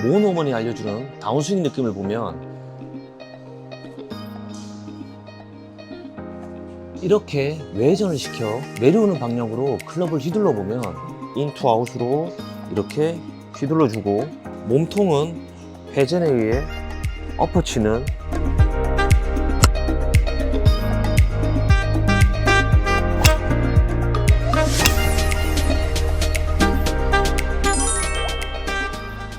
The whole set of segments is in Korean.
모은 어머니 알려주는 다운스윙 느낌을 보면 이렇게 외전을 시켜 내려오는 방향으로 클럽을 휘둘러 보면 인투 아웃으로 이렇게 휘둘러 주고, 몸통은 회전에 의해 엎어치는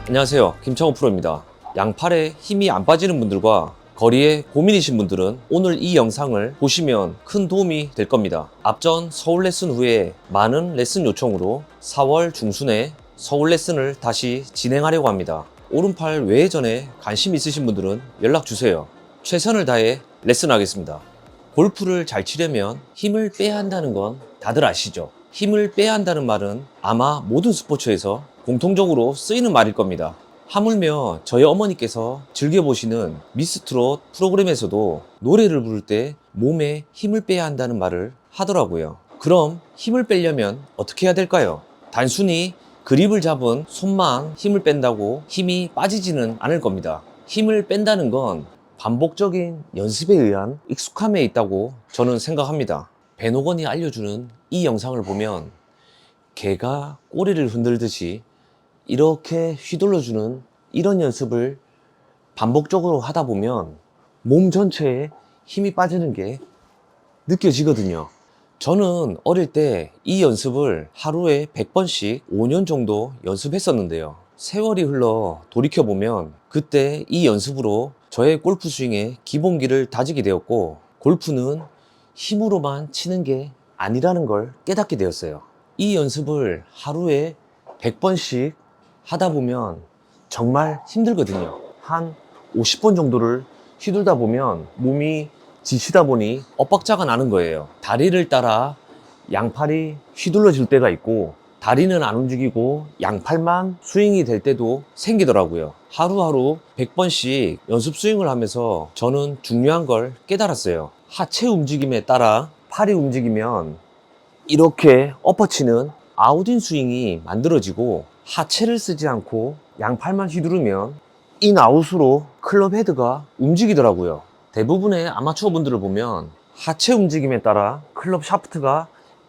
안녕하세요, 김창호 프로입니다. 양팔에 힘이 안 빠지는 분들과 거리에 고민이신 분들은 오늘 이 영상을 보시면 큰 도움이 될 겁니다. 앞전 서울 레슨 후에 많은 레슨 요청으로 4월 중순에 서울 레슨을 다시 진행하려고 합니다. 오른팔 외회전에 관심 있으신 분들은 연락 주세요. 최선을 다해 레슨하겠습니다. 골프를 잘 치려면 힘을 빼야 한다는 건 다들 아시죠? 힘을 빼야 한다는 말은 아마 모든 스포츠에서 공통적으로 쓰이는 말일 겁니다. 하물며 저희 어머니께서 즐겨보시는 미스트롯 프로그램에서도 노래를 부를 때 몸에 힘을 빼야 한다는 말을 하더라고요. 그럼 힘을 빼려면 어떻게 해야 될까요? 단순히 그립을 잡은 손만 힘을 뺀다고 힘이 빠지지는 않을 겁니다. 힘을 뺀다는 건 반복적인 연습에 의한 익숙함에 있다고 저는 생각합니다. 배노건이 알려주는 이 영상을 보면 개가 꼬리를 흔들듯이 이렇게 휘둘러주는 이런 연습을 반복적으로 하다 보면 몸 전체에 힘이 빠지는 게 느껴지거든요. 저는 어릴 때 이 연습을 하루에 100번씩 5년 정도 연습했었는데요. 세월이 흘러 돌이켜보면 그때 이 연습으로 저의 골프 스윙의 기본기를 다지게 되었고, 골프는 힘으로만 치는 게 아니라는 걸 깨닫게 되었어요. 이 연습을 하루에 100번씩 하다 보면 정말 힘들거든요. 한 50번 정도를 휘둘다 보면 몸이 지치다 보니 엇박자가 나는 거예요. 다리를 따라 양팔이 휘둘러질 때가 있고, 다리는 안 움직이고 양팔만 스윙이 될 때도 생기더라고요. 하루하루 100번씩 연습 스윙을 하면서 저는 중요한 걸 깨달았어요. 하체 움직임에 따라 팔이 움직이면 이렇게 엎어치는 아웃인 스윙이 만들어지고, 하체를 쓰지 않고 양팔만 휘두르면 인아웃으로 클럽 헤드가 움직이더라고요. 대부분의 아마추어 분들을 보면 하체 움직임에 따라 클럽 샤프트가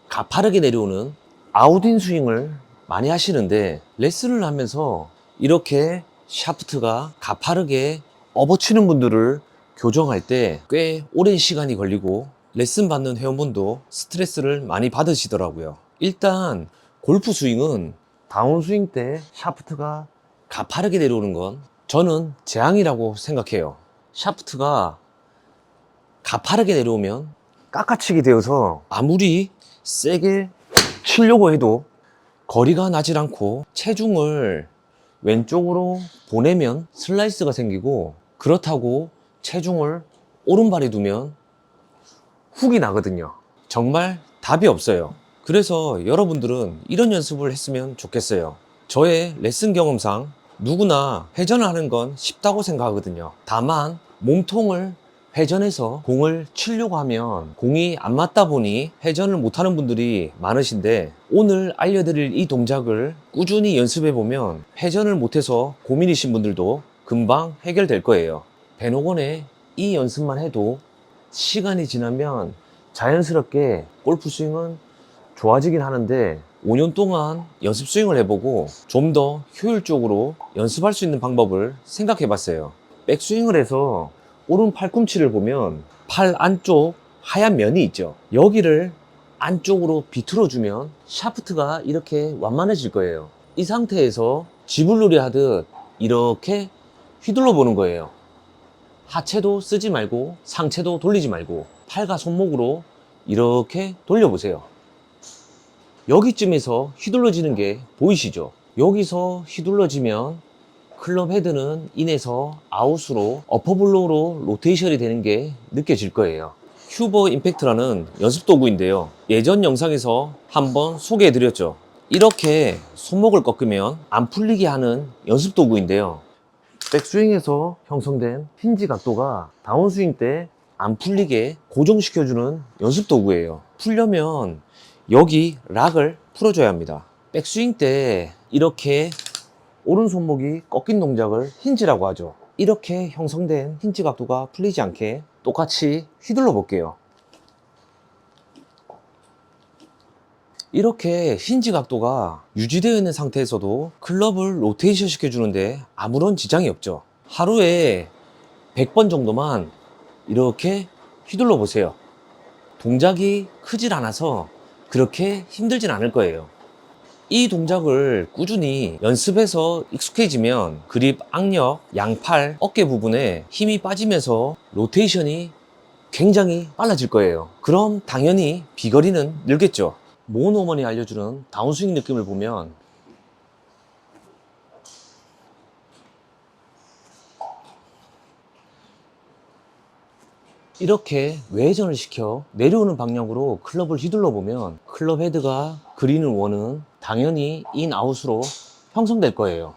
가파르게 내려오는 아웃인 스윙을 많이 하시는데, 레슨을 하면서 이렇게 샤프트가 가파르게 업어치는 분들을 교정할 때 꽤 오랜 시간이 걸리고 레슨 받는 회원분도 스트레스를 많이 받으시더라고요. 일단 골프 스윙은 다운스윙 때 샤프트가 가파르게 내려오는 건 저는 재앙이라고 생각해요. 샤프트가 가파르게 내려오면 깎아치기 되어서 아무리 세게 치려고 해도 거리가 나질 않고 체중을 왼쪽으로 보내면 슬라이스가 생기고, 그렇다고 체중을 오른발에 두면 훅이 나거든요. 정말 답이 없어요. 그래서 여러분들은 이런 연습을 했으면 좋겠어요. 저의 레슨 경험상 누구나 회전을 하는 건 쉽다고 생각하거든요. 다만 몸통을 회전해서 공을 치려고 하면 공이 안 맞다 보니 회전을 못하는 분들이 많으신데, 오늘 알려드릴 이 동작을 꾸준히 연습해 보면 회전을 못해서 고민이신 분들도 금방 해결될 거예요. 배노건의 이 연습만 해도 시간이 지나면 자연스럽게 골프 스윙은 좋아지긴 하는데, 5년 동안 연습 스윙을 해보고 좀 더 효율적으로 연습할 수 있는 방법을 생각해 봤어요. 백스윙을 해서 오른 팔꿈치를 보면 팔 안쪽 하얀 면이 있죠. 여기를 안쪽으로 비틀어 주면 샤프트가 이렇게 완만해질 거예요. 이 상태에서 지불놀이 하듯 이렇게 휘둘러 보는 거예요. 하체도 쓰지 말고 상체도 돌리지 말고 팔과 손목으로 이렇게 돌려보세요. 여기쯤에서 휘둘러지는 게 보이시죠? 여기서 휘둘러지면 클럽 헤드는 인에서 아웃으로 어퍼블로우로 로테이션이 되는 게 느껴질 거예요. 큐버 임팩트라는 연습 도구인데요. 예전 영상에서 한번 소개해 드렸죠. 이렇게 손목을 꺾으면 안 풀리게 하는 연습 도구인데요. 백스윙에서 형성된 힌지 각도가 다운스윙 때 안 풀리게 고정시켜주는 연습 도구예요. 풀려면 여기 락을 풀어줘야 합니다. 백스윙 때 이렇게 오른손목이 꺾인 동작을 힌지라고 하죠. 이렇게 형성된 힌지 각도가 풀리지 않게 똑같이 휘둘러 볼게요. 이렇게 힌지 각도가 유지되어 있는 상태에서도 클럽을 로테이션 시켜주는데 아무런 지장이 없죠. 하루에 100번 정도만 이렇게 휘둘러 보세요. 동작이 크질 않아서 그렇게 힘들진 않을 거예요. 이 동작을 꾸준히 연습해서 익숙해지면 그립, 악력, 양팔, 어깨 부분에 힘이 빠지면서 로테이션이 굉장히 빨라질 거예요. 그럼 당연히 비거리는 늘겠죠. 모은 어머니 알려주는 다운스윙 느낌을 보면 이렇게 외전을 시켜 내려오는 방향으로 클럽을 휘둘러 보면 클럽 헤드가 그린을 원은 당연히 인아웃으로 형성될 거예요.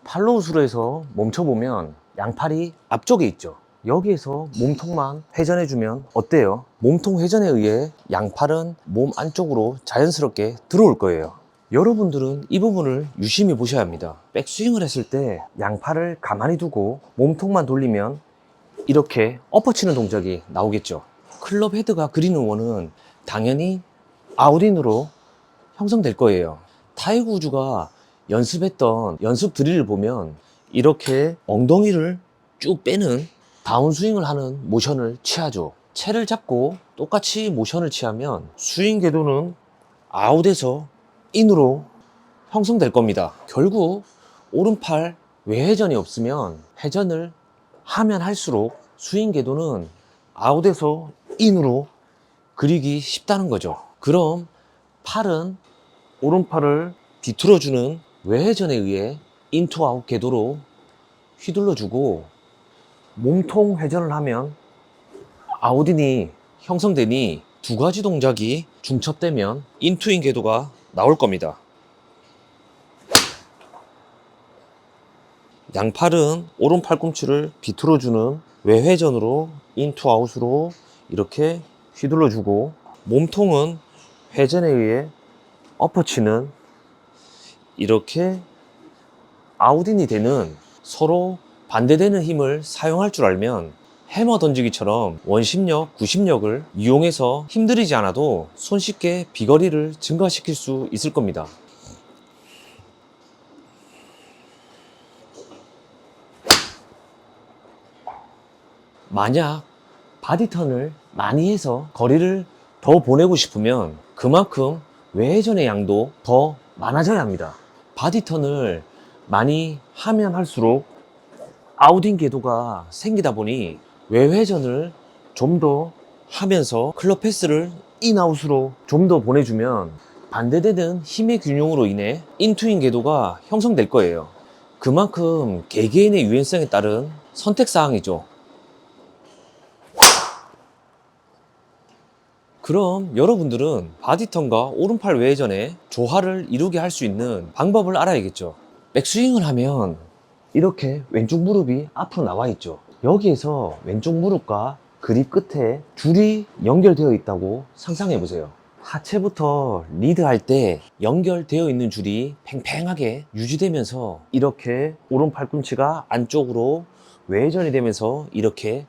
팔로우스로 해서 멈춰보면 양팔이 앞쪽에 있죠. 여기에서 몸통만 회전해주면 어때요? 몸통 회전에 의해 양팔은 몸 안쪽으로 자연스럽게 들어올 거예요. 여러분들은 이 부분을 유심히 보셔야 합니다. 백스윙을 했을 때 양팔을 가만히 두고 몸통만 돌리면 이렇게 엎어치는 동작이 나오겠죠. 클럽 헤드가 그리는 원은 당연히 아웃인으로 형성될 거예요. 타이거 우즈가 연습했던 연습 드릴을 보면 이렇게 엉덩이를 쭉 빼는 다운스윙을 하는 모션을 취하죠. 채를 잡고 똑같이 모션을 취하면 스윙 궤도는 아웃에서 인으로 형성될 겁니다. 결국 오른팔 외회전이 없으면 회전을 하면 할수록 스윙 궤도는 아웃에서 인으로 그리기 쉽다는 거죠. 그럼 팔은 오른팔을 비틀어주는 외회전에 의해 인투 아웃 궤도로 휘둘러주고 몸통 회전을 하면 아웃인이 형성되니 두 가지 동작이 중첩되면 인투인 궤도가 나올 겁니다. 양팔은 오른 팔꿈치를 비틀어주는 외회전으로 인투 아웃으로 이렇게 휘둘러주고 몸통은 회전에 의해 엎어치는 이렇게 아웃인이 되는 서로 반대되는 힘을 사용할 줄 알면 해머 던지기처럼 원심력, 구심력을 이용해서 힘들이지 않아도 손쉽게 비거리를 증가시킬 수 있을 겁니다. 만약 바디턴을 많이 해서 거리를 더 보내고 싶으면 그만큼 외회전의 양도 더 많아져야 합니다. 바디턴을 많이 하면 할수록 아웃인 궤도가 생기다 보니 외회전을 좀 더 하면서 클럽 패스를 인아웃으로 좀 더 보내주면 반대되는 힘의 균형으로 인해 인투인 궤도가 형성될 거예요. 그만큼 개개인의 유연성에 따른 선택사항이죠. 그럼 여러분들은 바디턴과 오른팔 외회전에 조화를 이루게 할 수 있는 방법을 알아야겠죠. 백스윙을 하면 이렇게 왼쪽 무릎이 앞으로 나와 있죠. 여기에서 왼쪽 무릎과 그립 끝에 줄이 연결되어 있다고 상상해 보세요. 하체부터 리드할 때 연결되어 있는 줄이 팽팽하게 유지되면서 이렇게 오른 팔꿈치가 안쪽으로 외회전이 되면서 이렇게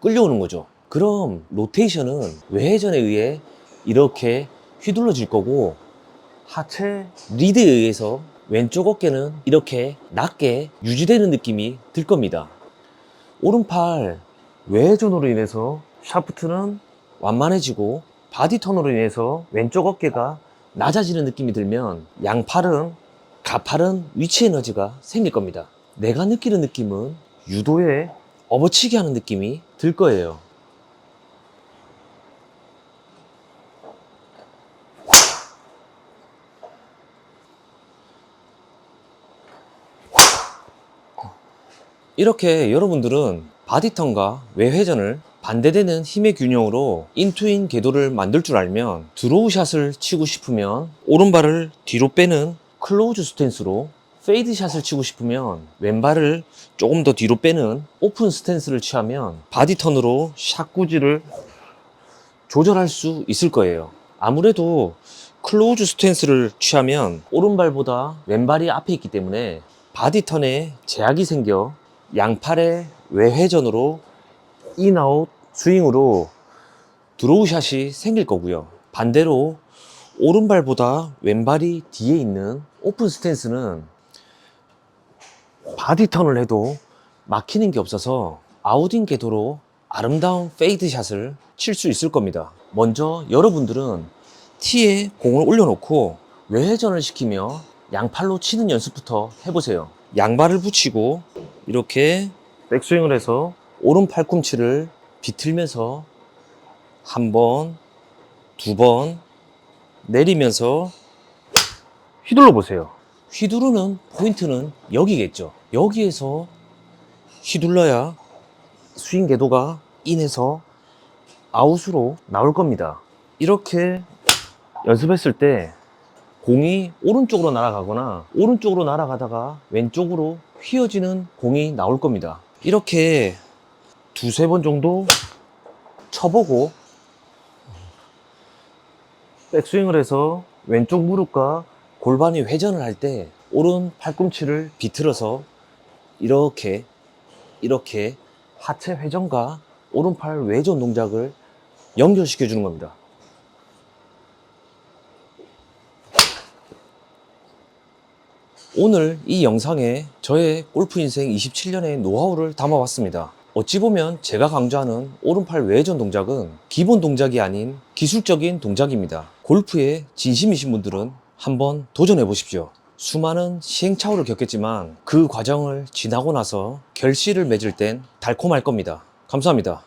끌려오는 거죠. 그럼 로테이션은 외회전에 의해 이렇게 휘둘러질 거고 하체 리드에 의해서 왼쪽 어깨는 이렇게 낮게 유지되는 느낌이 들 겁니다. 오른팔 외회전으로 인해서 샤프트는 완만해지고 바디턴으로 인해서 왼쪽 어깨가 낮아지는 느낌이 들면 양팔은 가파른 위치 에너지가 생길 겁니다. 내가 느끼는 느낌은 유도에 업어치기 하는 느낌이 들 거예요. 이렇게 여러분들은 바디턴과 외회전을 반대되는 힘의 균형으로 인투인 궤도를 만들 줄 알면 드로우샷을 치고 싶으면 오른발을 뒤로 빼는 클로즈 스탠스로, 페이드샷을 치고 싶으면 왼발을 조금 더 뒤로 빼는 오픈 스탠스를 취하면 바디턴으로 샷 구질을 조절할 수 있을 거예요. 아무래도 클로우즈 스탠스를 취하면 오른발보다 왼발이 앞에 있기 때문에 바디턴에 제약이 생겨 양팔의 외회전으로 인아웃 스윙으로 드로우샷이 생길 거고요. 반대로 오른발보다 왼발이 뒤에 있는 오픈 스탠스는 바디턴을 해도 막히는 게 없어서 아웃인 궤도로 아름다운 페이드 샷을 칠 수 있을 겁니다. 먼저 여러분들은 티에 공을 올려놓고 외회전을 시키며 양팔로 치는 연습부터 해보세요. 양발을 붙이고 이렇게 백스윙을 해서 오른 팔꿈치를 비틀면서 한 번, 두 번 내리면서 휘둘러 보세요. 휘두르는 포인트는 여기겠죠. 여기에서 휘둘러야 스윙 궤도가 인해서 아웃으로 나올 겁니다. 이렇게 연습했을 때 공이 오른쪽으로 날아가거나 오른쪽으로 날아가다가 왼쪽으로 휘어지는 공이 나올 겁니다. 이렇게 두세 번 정도 쳐보고 백스윙을 해서 왼쪽 무릎과 골반이 회전을 할 때 오른 팔꿈치를 비틀어서 이렇게 하체 회전과 오른팔 외전 동작을 연결시켜 주는 겁니다. 오늘 이 영상에 저의 골프 인생 27년의 노하우를 담아봤습니다. 어찌 보면 제가 강조하는 오른팔 외전 동작은 기본 동작이 아닌 기술적인 동작입니다. 골프에 진심이신 분들은 한번 도전해 보십시오. 수많은 시행착오를 겪겠지만 그 과정을 지나고 나서 결실을 맺을 땐 달콤할 겁니다. 감사합니다.